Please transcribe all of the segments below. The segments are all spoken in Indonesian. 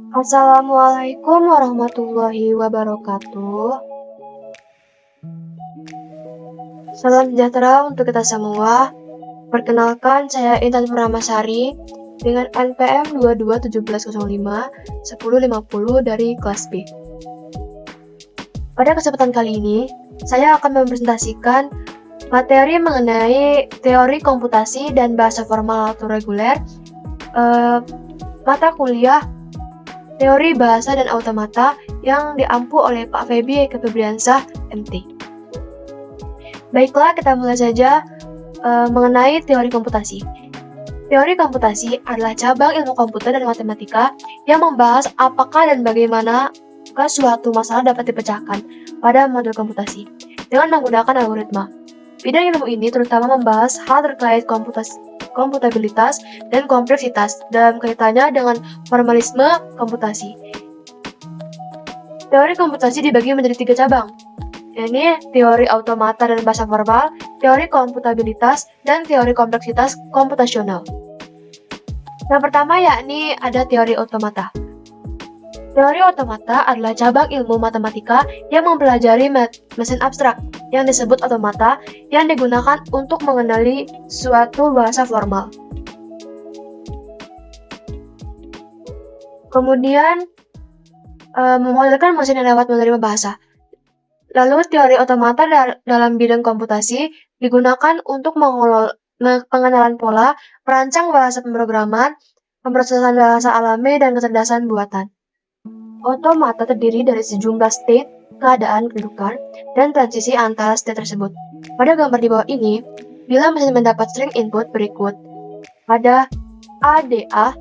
Assalamualaikum warahmatullahi wabarakatuh. Salam sejahtera untuk kita semua. Perkenalkan, saya Intan Purnamasari dengan NPM 221705-1050 dari kelas B. Pada kesempatan kali ini, saya akan mempresentasikan materi mengenai teori komputasi dan bahasa formal atau reguler, mata kuliah teori bahasa dan automata yang diampu oleh Pak Feby Febriansah, MT. Baiklah, kita mulai saja mengenai teori komputasi. Teori komputasi adalah cabang ilmu komputer dan matematika yang membahas apakah dan bagaimana suatu masalah dapat dipecahkan pada modul komputasi dengan menggunakan algoritma. Bidang ilmu ini terutama membahas hal terkait komputabilitas dan kompleksitas dalam kaitannya dengan formalisme komputasi. Teori komputasi dibagi menjadi 3 cabang, yakni teori automata dan bahasa formal, teori komputabilitas, dan teori kompleksitas komputasional. Yang pertama yakni ada teori automata. Teori automata adalah cabang ilmu matematika yang mempelajari mesin abstrak yang disebut otomata yang digunakan untuk mengenali suatu bahasa formal. Kemudian, memodelkan mesin yang dapat menerima bahasa. Lalu, teori otomata dalam bidang komputasi digunakan untuk pengenalan pola, merancang bahasa pemrograman, pemrosesan bahasa alami, dan kecerdasan buatan. Otomata terdiri dari sejumlah state, keadaan, kedudukan, dan transisi antara state tersebut. Pada gambar di bawah ini, bila mesin mendapat string input berikut, ada ADA,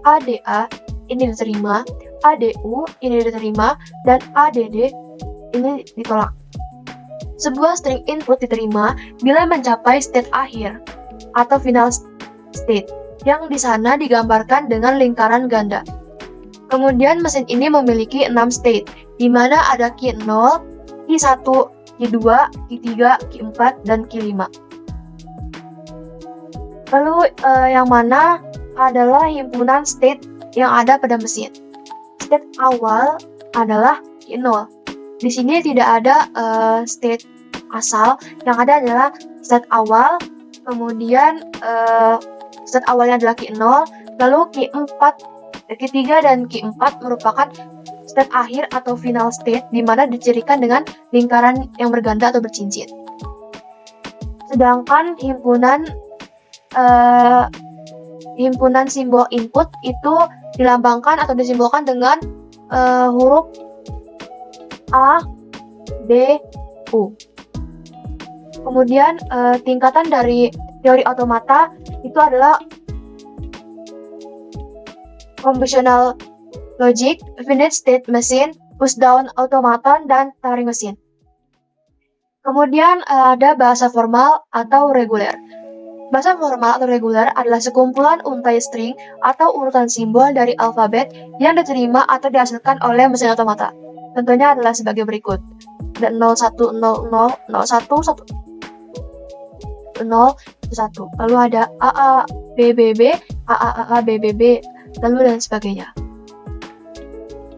ADA ini diterima, ADU ini diterima, dan ADD ini ditolak. Sebuah string input diterima bila mencapai state akhir atau final state, yang di sana digambarkan dengan lingkaran ganda. Kemudian mesin ini memiliki 6 state, di mana ada key 0, key 1, key 2, key 3, key 4, dan key 5. Lalu yang mana adalah himpunan state yang ada pada mesin. State awal adalah key 0. Di sini tidak ada state asal, yang ada adalah state awal, kemudian state awalnya adalah key 0, lalu key 4, key 3 dan key 4 merupakan state akhir atau final state di mana dicirikan dengan lingkaran yang berganda atau bercincin. Sedangkan himpunan simbol input itu dilambangkan atau disimbolkan dengan huruf A, B, U. Kemudian tingkatan dari teori otomata itu adalah convolutional logic, finite state machine, pushdown automaton, dan Turing machine. Kemudian ada bahasa formal atau reguler. Bahasa formal atau reguler adalah sekumpulan untai string atau urutan simbol dari alfabet yang diterima atau dihasilkan oleh mesin otomata. Contohnya adalah sebagai berikut. Ada 0100, 01, 1, 0, 1. Lalu ada AA, BBB, AAAA, BBB, lalu dan sebagainya.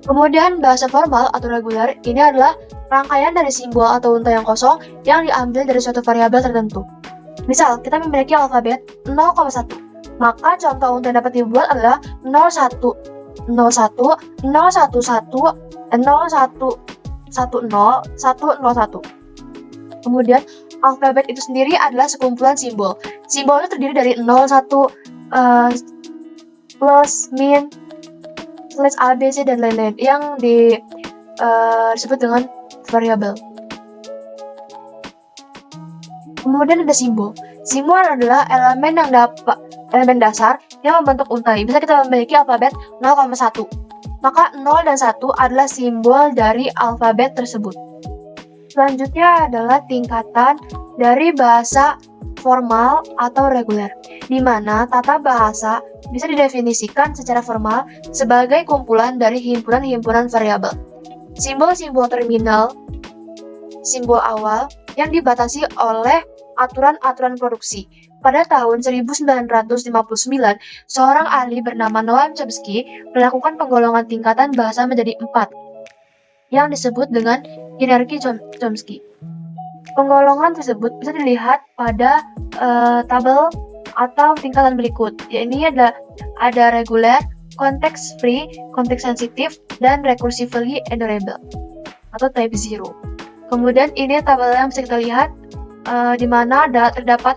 Kemudian bahasa formal atau reguler ini adalah rangkaian dari simbol atau untai yang kosong yang diambil dari suatu variabel tertentu. Misal, kita memiliki alfabet 0,1, maka contoh untai yang dapat dibuat adalah 01, 01, 011, 01, 10, 101. Kemudian, alfabet itu sendiri adalah sekumpulan simbol. Simbolnya terdiri dari 01, plus, min, slash A, B, C, dan lain-lain yang disebut dengan variabel. Kemudian ada simbol. Simbol adalah elemen dasar yang membentuk untai. Bisa kita memiliki alfabet 0,1. Maka 0 dan 1 adalah simbol dari alfabet tersebut. Selanjutnya adalah tingkatan dari bahasa formal atau reguler, di mana tata bahasa bisa didefinisikan secara formal sebagai kumpulan dari himpunan-himpunan variabel. Simbol-simbol terminal, simbol awal yang dibatasi oleh aturan-aturan produksi. Pada tahun 1959, seorang ahli bernama Noam Chomsky melakukan penggolongan tingkatan bahasa menjadi 4, yang disebut dengan hierarki Chomsky. Penggolongan tersebut bisa dilihat pada tabel atau tingkatan berikut. Ini ada reguler, context free, context sensitive, dan recursively enumerable atau type 0. Kemudian ini tabel yang bisa kita lihat di mana terdapat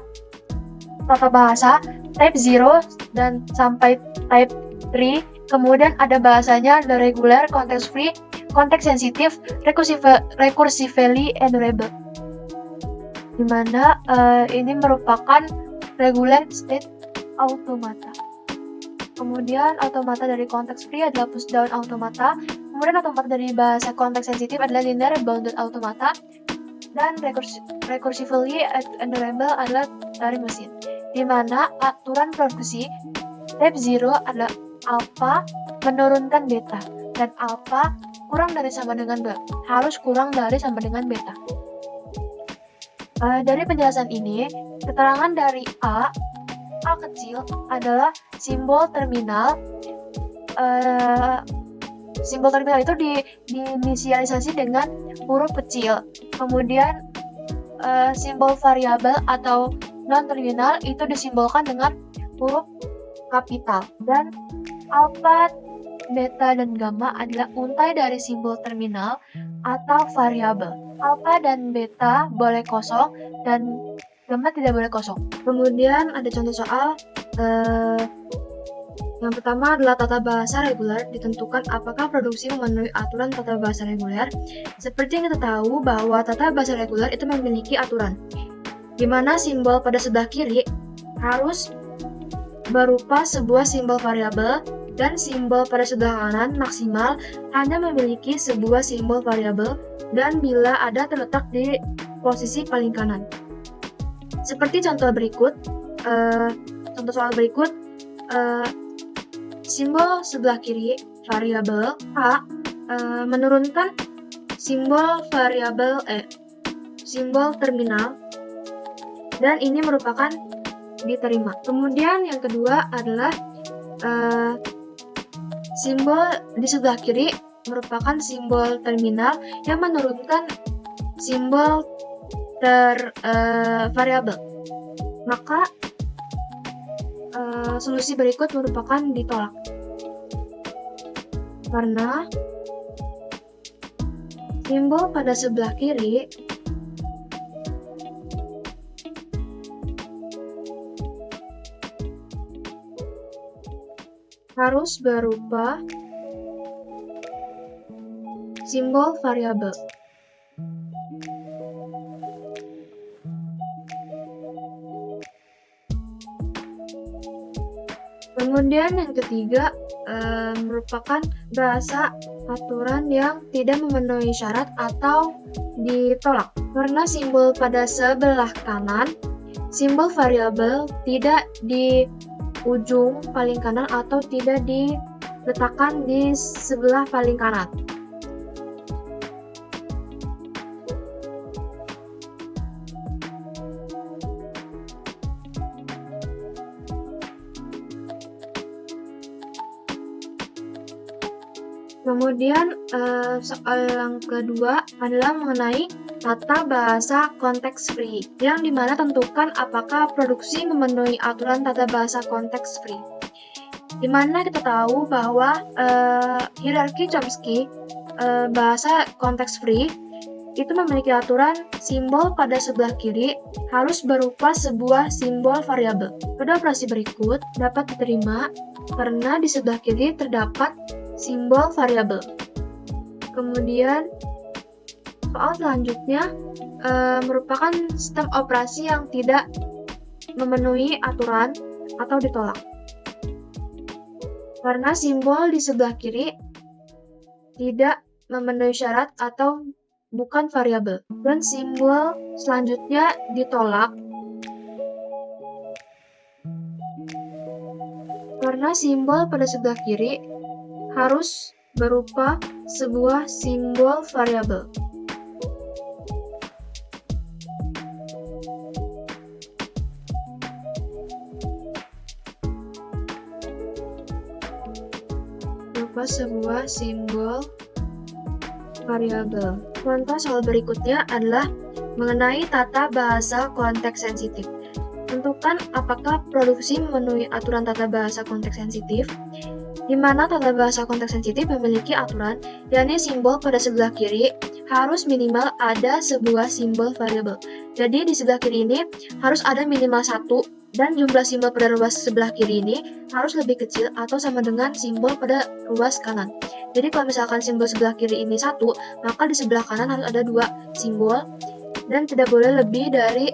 tata bahasa type 0 dan sampai type 3. Kemudian ada bahasanya the regular, context free, context sensitive, recursively enumerable. Di mana ini merupakan regular state automata. Kemudian automata dari context free adalah push down automata. Kemudian automata dari bahasa context sensitive adalah linear bounded automata. Dan recursively enumerable adalah dari mesin. Di mana aturan produksi type 0 adalah alpha menurunkan beta, dan alpha kurang dari sama dengan beta, harus kurang dari sama dengan beta. Dari penjelasan ini, keterangan dari A kecil adalah simbol terminal. Simbol terminal itu diinisialisasi dengan huruf kecil. Kemudian simbol variabel atau non-terminal itu disimbolkan dengan huruf kapital. Dan alpha, beta, dan gamma adalah untai dari simbol terminal atau variabel. Alpha dan beta boleh kosong dan gamma tidak boleh kosong. Kemudian ada contoh soal. Yang pertama adalah tata bahasa reguler. Ditentukan apakah produksi memenuhi aturan tata bahasa reguler. Seperti yang kita tahu bahwa tata bahasa reguler itu memiliki aturan, di mana simbol pada sebelah kiri harus berupa sebuah simbol variabel, dan simbol pada sebelah kanan maksimal hanya memiliki sebuah simbol variabel dan bila ada terletak di posisi paling kanan. Seperti contoh berikut, contoh soal berikut, simbol sebelah kiri variabel A menurunkan simbol variabel simbol terminal, dan ini merupakan diterima. Kemudian yang kedua adalah simbol di sebelah kiri merupakan simbol terminal yang menurunkan simbol variabel. Maka solusi berikut merupakan ditolak. Karena simbol pada sebelah kiri harus berupa simbol variabel. Kemudian yang ketiga merupakan bahasa aturan yang tidak memenuhi syarat atau ditolak. Karena simbol pada sebelah kanan, simbol variabel tidak di ujung paling kanan atau tidak diletakkan di sebelah paling kanan. Kemudian soal yang kedua adalah mengenai tata bahasa konteks free, yang dimana tentukan apakah produksi memenuhi aturan tata bahasa konteks free. Dimana kita tahu bahwa hierarki Chomsky bahasa konteks free itu memiliki aturan simbol pada sebelah kiri harus berupa sebuah simbol variabel. Pada operasi berikut dapat diterima karena di sebelah kiri terdapat simbol variabel. Kemudian soal selanjutnya merupakan sistem operasi yang tidak memenuhi aturan atau ditolak. Karena simbol di sebelah kiri tidak memenuhi syarat atau bukan variabel. Dan simbol selanjutnya ditolak karena simbol pada sebelah kiri harus berupa sebuah simbol variabel. sebuah simbol variabel. Contoh soal berikutnya adalah mengenai tata bahasa konteks sensitif. Tentukan apakah produksi memenuhi aturan tata bahasa konteks sensitif, di mana tata bahasa konteks sensitif memiliki aturan, yakni simbol pada sebelah kiri harus minimal ada sebuah simbol variabel. Jadi di sebelah kiri ini harus ada minimal satu, dan jumlah simbol pada ruas sebelah kiri ini harus lebih kecil atau sama dengan simbol pada ruas kanan. Jadi kalau misalkan simbol sebelah kiri ini satu, maka di sebelah kanan harus ada dua simbol, dan tidak boleh lebih dari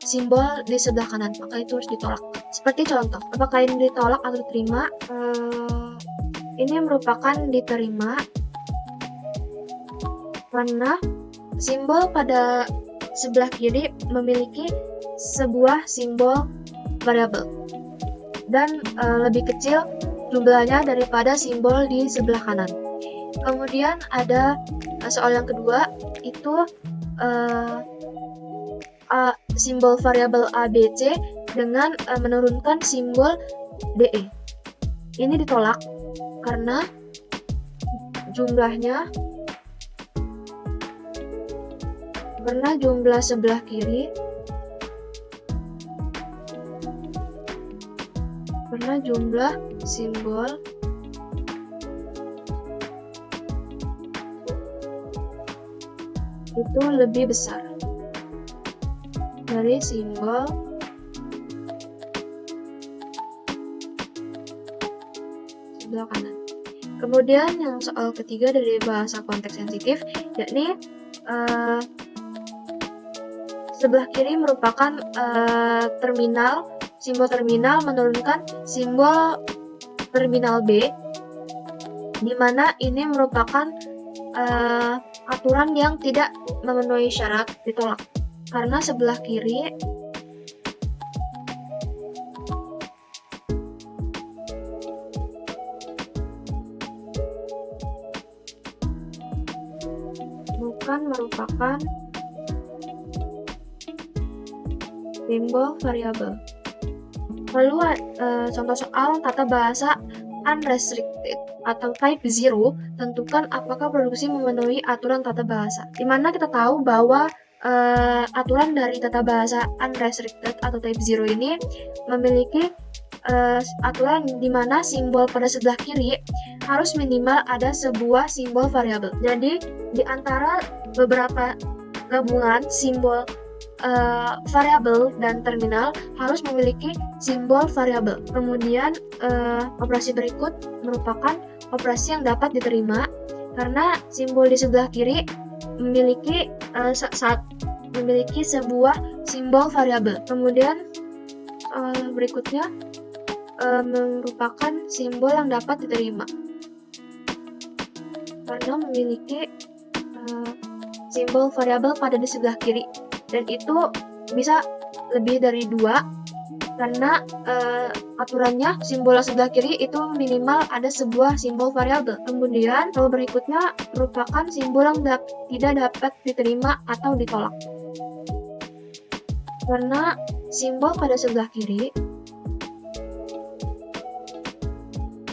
simbol di sebelah kanan, maka itu harus ditolak. Seperti contoh, apakah ini ditolak atau diterima? Ini merupakan diterima karena simbol pada sebelah kiri memiliki sebuah simbol variabel dan lebih kecil jumlahnya daripada simbol di sebelah kanan. Kemudian ada soal yang kedua, itu simbol variabel ABC dengan menurunkan simbol DE. Ini ditolak karena jumlah sebelah kiri jumlah simbol itu lebih besar dari simbol sebelah kanan. Kemudian yang soal ketiga dari bahasa konteks sensitif, yakni sebelah kiri merupakan terminal, simbol terminal menurunkan simbol terminal B, di mana ini merupakan aturan yang tidak memenuhi syarat, ditolak. Karena sebelah kiri bukan merupakan simbol variabel. Lalu contoh soal tata bahasa unrestricted atau type 0, tentukan apakah produksi memenuhi aturan tata bahasa. Di mana kita tahu bahwa aturan dari tata bahasa unrestricted atau type 0 ini memiliki aturan di mana simbol pada sebelah kiri harus minimal ada sebuah simbol variabel. Jadi di antara beberapa gabungan simbol variabel dan terminal harus memiliki simbol variabel. Kemudian operasi berikut merupakan operasi yang dapat diterima karena simbol di sebelah kiri memiliki sebuah simbol variabel. Kemudian berikutnya merupakan simbol yang dapat diterima karena memiliki simbol variabel pada di sebelah kiri, dan itu bisa lebih dari 2 karena aturannya simbol sebelah kiri itu minimal ada sebuah simbol variabel. Kemudian soal berikutnya merupakan simbol yang tidak dapat diterima atau ditolak karena simbol pada sebelah kiri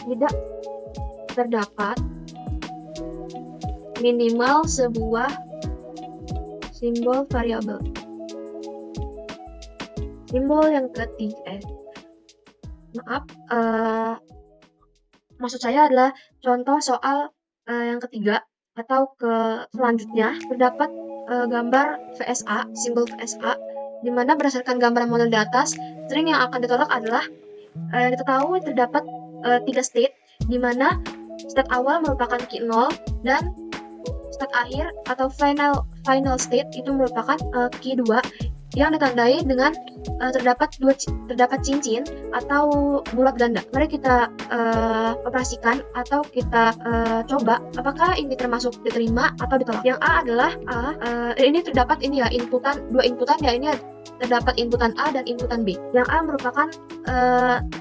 tidak terdapat minimal sebuah simbol variabel. Simbol yang ketiga, maksud saya adalah contoh soal yang ketiga atau selanjutnya terdapat gambar VSA, simbol VSA, di mana berdasarkan gambaran model di atas, string yang akan ditolak adalah kita tahu terdapat 3 state, di mana state awal merupakan key 0 dan state akhir atau final state itu merupakan key 2 yang ditandai dengan terdapat cincin atau bulat ganda. Mari kita operasikan atau kita coba apakah ini termasuk diterima atau ditolak. Yang A adalah ini terdapat dua inputan ya, ini terdapat inputan A dan inputan B. Yang A merupakan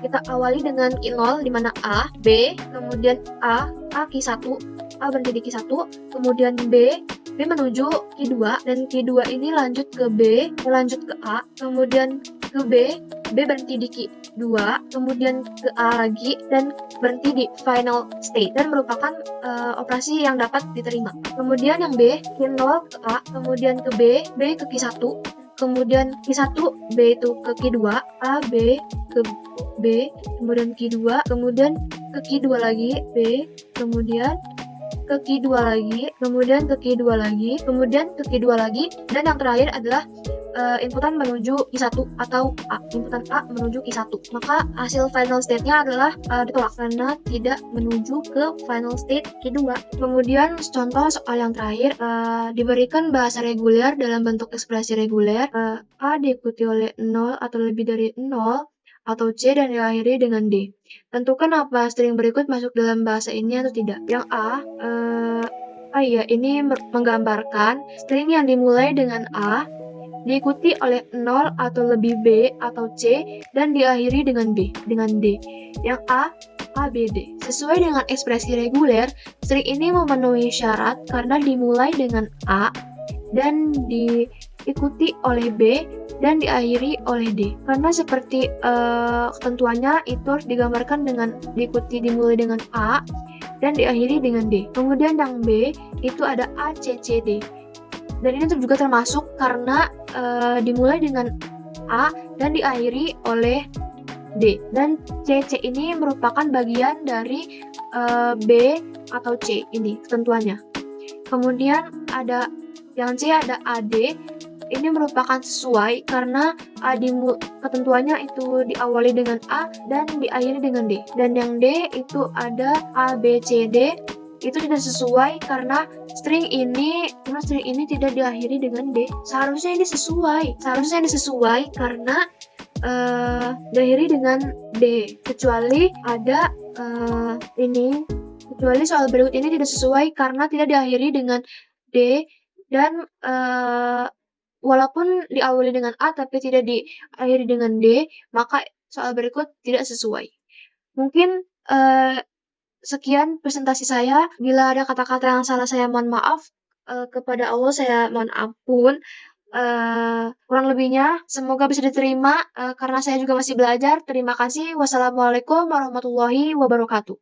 kita awali dengan key 0 di mana A, B, kemudian A key 1, A berhenti di key 1, kemudian B menuju key 2, dan key 2 ini lanjut ke B, lanjut ke A, kemudian ke B berhenti di Q2, kemudian ke A lagi, dan berhenti di final state, dan merupakan operasi yang dapat diterima. Kemudian yang B, Q0 ke A, kemudian ke B ke Q1, kemudian Q1, B itu ke Q2, A, B, ke B, kemudian Q2, kemudian ke Q2 lagi, B, kemudian ke Q2 lagi, kemudian ke Q2 lagi, kemudian ke Q2 lagi, dan yang terakhir adalah inputan menuju Q1 atau A, inputan A menuju Q1. Maka hasil final state-nya adalah ditolak karena tidak menuju ke final state Q2. Kemudian contoh soal yang terakhir, diberikan bahasa reguler dalam bentuk ekspresi reguler, A diikuti oleh 0 atau lebih dari 0, atau C dan diakhiri dengan D. Tentukan apa string berikut masuk dalam bahasa ini atau tidak. Yang A, ini menggambarkan string yang dimulai dengan A, diikuti oleh 0 atau lebih B atau C, dan diakhiri dengan D. Yang A, B, D. Sesuai dengan ekspresi reguler, string ini memenuhi syarat karena dimulai dengan A, dan diikuti oleh B, dan diakhiri oleh D. Karena seperti ketentuannya itu harus digambarkan dengan dimulai dengan A, dan diakhiri dengan D. Kemudian yang B, itu ada A, C, C, D. Dan ini juga termasuk karena dimulai dengan A dan diakhiri oleh D. Dan C, C ini merupakan bagian dari B atau C, ini ketentuannya. Kemudian ada yang C, ada AD. Ini merupakan sesuai karena ketentuannya itu diawali dengan A dan diakhiri dengan D. Dan yang D itu ada A, B, C, D. Itu tidak sesuai karena string ini tidak diakhiri dengan D. Seharusnya ini sesuai karena diakhiri dengan D, kecuali ada kecuali soal berikut ini tidak sesuai karena tidak diakhiri dengan D, dan walaupun diawali dengan A tapi tidak diakhiri dengan D, maka soal berikut tidak sesuai. Mungkin sekian presentasi saya. Bila ada kata-kata yang salah, saya mohon maaf. Kepada Allah saya mohon ampun. Kurang lebihnya semoga bisa diterima karena saya juga masih belajar. Terima kasih. Wassalamualaikum warahmatullahi wabarakatuh.